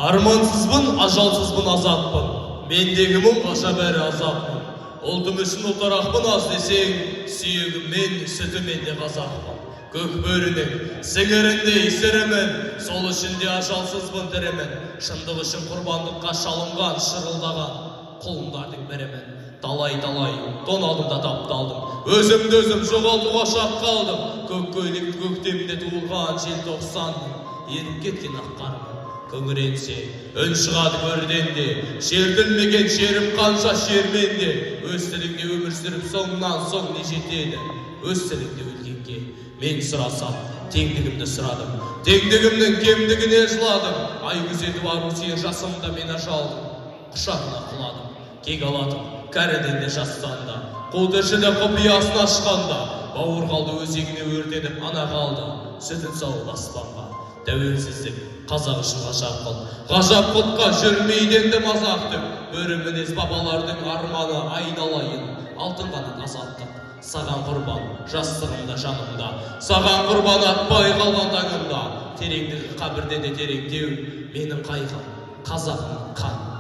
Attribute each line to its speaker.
Speaker 1: Армансызбын, ажалсызбын, азатпын. Мендегі мұң қаша бәрі азаппын. Ұлтым үшін ұлтарақпын, аз десең, сүйегім мен, сүтімен де қазақпын. Көк бөрінің сіңірінде исіремін, сол үшін де ажалсызбын тірімін. Шындық үшін құрбандыққа шалынған, шырылдаған құлындардың бірімін. Талай-талай тон алдымда тапталдым, өзімді өзім жоғалтуға шақ қалдым. Көк көйлекті көктемде туылған желтоқсанның еріп кеткен ақ қарымын. Күңіренсе, үн шығады көрденде, шертілмеген шерім қанша шерменде. Өз тіліңде өмір сүріп соңынан соң не жетеді? Өз тіліңде өлгенге мен сұрасам, теңдігімді сұрадым, теңдігімнің кемдігіне жыладым. Ай күзетіп ару сүйер жасымда мен ажалдым, құшағына құладым. Кек аладым, кәріден де жастанда, қу тіршілі құпиясын ашқанда. Бауыр қалды өзегіне өртеніп, ана қалды, сүтін сауып аспанға. Тәуелсіздік қазақ үшін ғажап қыл, ғажап құтқа жүрмейденді мазақтың. Бөрі мінез бабалардың арманы айналайын, алтын қанат азаттық. Саған құрбан жастығымда жанымда, саған құрбан атпай қалған таңымда. Тереңдігі қабірден де тереңдеу, менің қайғым қазағымның қаны.